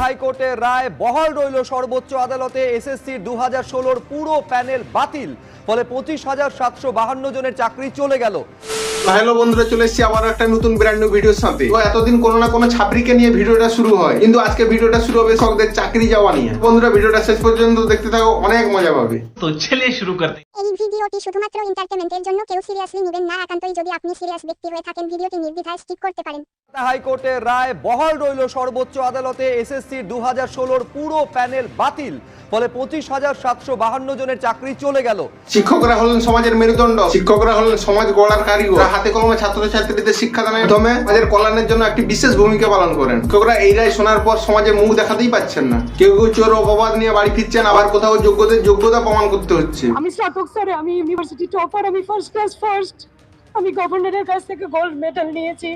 হাইকোর্টের রায় বহাল রইল সর্বোচ্চ আদালতে। এসএসসির 2016-র পুরো প্যানেল বাতিল, ফলে 25,752 জনের চাকরি চলে গেল। হ্যালো বন্ধুরা, চলে এসেছি আবার একটা নতুন ব্র্যান্ড নিউ ভিডিওর সাথে। তো এতদিন কোনো না কোনো ছাত্রীকে নিয়ে ভিডিওটা শুরু হয়, কিন্তু আজকে ভিডিওটা শুরু হবে সকদের চাকরি যাওয়া নিয়ে। বন্ধুরা ভিডিওটা শেষ পর্যন্ত দেখতে থাকো, অনেক মজা পাবে। তো চলিয়ে শুরু করতে। এই ভিডিওটি শুধুমাত্র এন্টারটেইনমেন্টের জন্য, কেউ সিরিয়াসলি নেবেন না। একান্তই যদি আপনি সিরিয়াস ব্যক্তি হয়ে থাকেন, ভিডিওটি নির্দ্বিধায় স্কিপ করতে পারেন। হাইকোর্টের রায় বহাল রইল সর্বোচ্চ আদালতে। এসএসসির 2016-র পুরো প্যানেল বাতিল, ফলে 25,752 জনের চাকরি চলে গেল। শিক্ষকরা হলেন সমাজের মেরুদণ্ড, শিক্ষকরা হলেন সমাজ গড়ার কারিগর। হাতে কলমে ছাত্রছাত্রীদের শিক্ষাদানের মাধ্যমে সমাজের কল্যাণের জন্য একটি বিশেষ ভূমিকা পালন করেন। শিক্ষকরা এই রায় শোনার পর সমাজে মুখ দেখাতেই পাচ্ছেন না। কেউ কেউ চোর অপবাদ নিয়ে বাড়ি ফিরছেন, আবার কোথাও যোগ্যতা প্রমাণ করতে হচ্ছে। আমি স্নাতক স্যারে, আমি ইউনিভার্সিটি টপার, আমি ফার্স্ট ক্লাস ফার্স্ট, আমি গভর্নরের কাছ থেকে গোল্ড মেডেল নিয়েছি।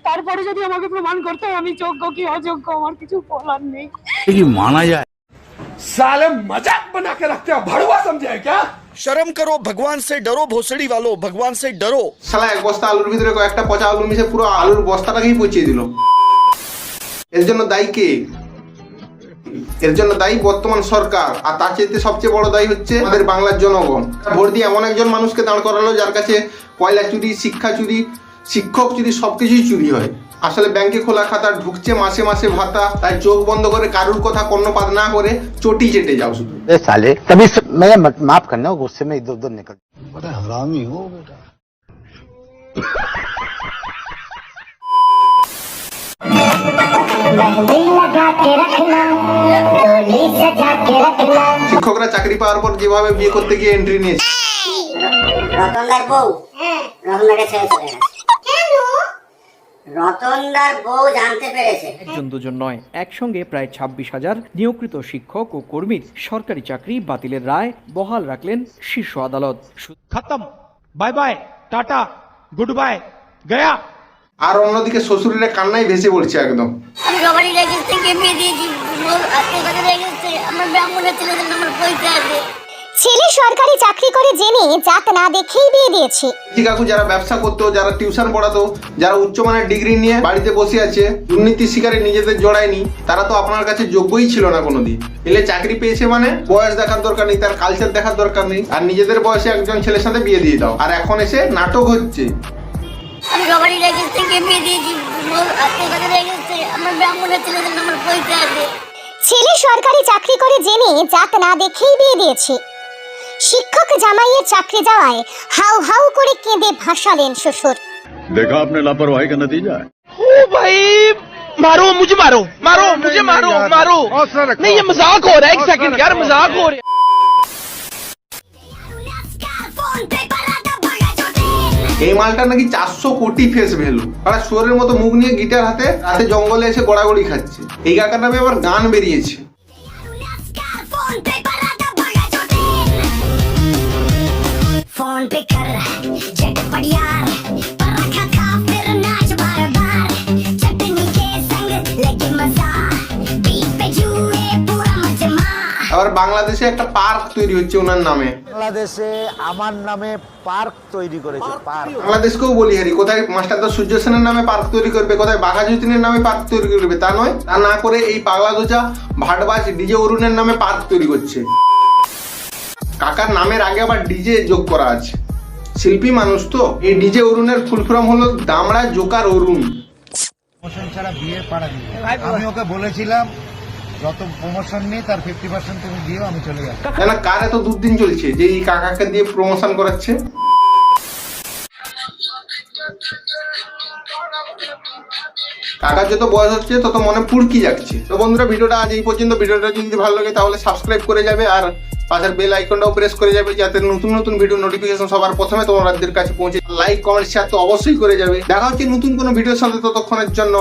তারপরে যদি আমাকে প্রমাণ করতে হয় আমি যোগ্য কি অযোগ্য, আমার কিছু বলার নেই। কি মানা যায়? साले मजाक बना के रखते हो, भड़ुआ समझे क्या? शर्म करो, भगवान से डरो, भोसड़ी वालों, भगवान से डरो। শালা এক বস্তা আলুর ভিতরে কয়েকটা পচা আলু মিশে পুরো আলুর বস্তাটাকেই পচিয়ে দিল। এর জন্য দায়ী কে? এর জন্য দায়ী বর্তমান সরকার, আর তার চাইতে সবচেয়ে বড় দায়ী হচ্ছে আমাদের বাংলার জনগণ। ভোট দিয়ে এমন একজন মানুষকে দাঁড় করালো যার কাছে কয়লা চুরি, শিক্ষা চুরি, শিক্ষক চুরি, সবকিছুই চুরি হয়। আসলে ব্যাংকে খোলা খাতা ঢুকছে মাসে মাসে ভাতা, তাই চোখ বন্ধ করে কারুর কথা কর্ণপাত না করে চটি চেটে যাও শুধু। साले तभी मैं माफ करना, गुस्से में इधर उधर निकल। बड़ा हरामी हो बेटा। শিক্ষকরা চাকরি পাওয়ার পর যেভাবে বিয়ে করতে গিয়ে এন্ট্রি নিয়েছে, রতনদার বউ রতনদাকে ছেড়ে চলে গেছে। রতনদার বউ জানতে পেরেছে একজন দুজন নয়, একসঙ্গে প্রায় 26,000 নিয়োগকৃত শিক্ষক ও কর্মীর সরকারি চাকরি বাতিলের রায় বহাল রাখলেন শীর্ষ আদালত। खत्म, bye bye, tata, good bye, गया। আর অন্যদিকে শ্বশুরের কান্নাই ভেসে পড়ছে একদম। আমি সবারই রেজিস্ট্রি কে বিয়ে দিয়েছি, আজকে কাছে রেজিস্ট্রি আমার ব্রাহ্মণের ছেলেদের নাম্বার পয়সা আছে। ছেলে সরকারি চাকরি করে জেনে জাত না দেখেই বিয়ে দিয়েছে। কাকু যারা ব্যবসা করতো, যারা টিউশন পড়াতো, যারা উচ্চমানের ডিগ্রি নিয়ে বাড়িতে বসে আছে, দুর্নীতির শিকারে নিজেদের জড়ায়নি, তারা তো আপনার কাছে যোগ্যই ছিল না কোনোদিন। এলে চাকরি পেয়েছে মানে বয়স দেখার দরকার নেই, তার কালচার দেখার দরকার নেই, আর নিজেদের বয়সে একজন ছেলের সাথে বিয়ে দিয়ে দাও। আর এখন এসে নাটক হচ্ছে। আমি সবারই রেজিস্ট্রি কে বিয়ে দিয়েছি, আজকে কাছে রেজিস্ট্রি আমার ব্রাহ্মণের ছেলেদের নাম্বার পয়সা আছে। ছেলে সরকারি চাকরি করে জেনে জাত না দেখেই বিয়ে দিয়েছে। শিক্ষক জামাইয়ের চাকরি যাওয়ায় হাউ হাউ করে কেঁদে ভাসালেন শ্বশুর। देखा आपने लापरवाही का नतीजा है। ओ भाई, मारो मुझे, मारो मारो मुझे, मारो मारो। नहीं ये मजाक हो रहा है, एक सेकंड यार, मजाक हो रहा है। এই মালটা নাকি 400 কোটি ফেস ভ্যালু। আর শোরের মতো মুখ নিয়ে গিটার হাতে রাতে জঙ্গলে এসে গড়াগড়ি খাচ্ছে। এই কাকার নামে আবার গান বেরিয়েছে। फोन पे कर चट बढ़िया पराठा खा फिर नाच बार बार चटनी के संग लेके मजा बीच पे जुए पूरा मजमा। আবার বাংলাদেশে একটা পার্ক তৈরি হচ্ছে ওনার নামে। বাংলাদেশে আমার নামে পার্ক তৈরি করেছে। পার্ক বাংলাদেশকেও বলি হারি, কোথায় মাস্টারদা সূর্য সেনের নামে পার্ক তৈরি করবে, কোথায় বাঘা যতীনের নামে পার্ক তৈরি করবে, তা নয়। তা না করে এই পাগলা দোচা ভাটবাজ ডিজে অরুণের নামে পার্ক তৈরি করছে। কাকার নামের আগে আবার ডিজে যোগ করা আছে। শিল্পী মানুষ তো। এই ডিজে অরুণের ফুল ফর্ম হলো দামড়া জোকার অরুণ। প্রমোশন ছাড়া বিয়ে পাড়া দিই। আমি ওকে বলেছিলাম যত প্রমোশন নেই তার 50% তুমি দিও, আমি চলে যাব। না কার এত দুর্দিন চলছে যে এই কাকাকে দিয়ে প্রমোশন করাচ্ছে। কাকার যত বয়স হচ্ছে তত মনে ফুরকি যাচ্ছে। তো বন্ধুরা ভিডিওটা আজ এই পর্যন্ত। ভিডিওটা যদি ভালো লাগে তাহলে সাবস্ক্রাইব করে যাবে, আর পাশের বেল আইকনটাও প্রেস করে যাবে, যাতে নতুন নতুন ভিডিও নোটিফিকেশন সবার প্রথমে তোমাদের কাছে পৌঁছে। লাইক কমেন্ট শেয়ার তো অবশ্যই করে যাবে। দেখা হচ্ছে নতুন কোনো ভিডিওর সাথে, ততক্ষণের জন্য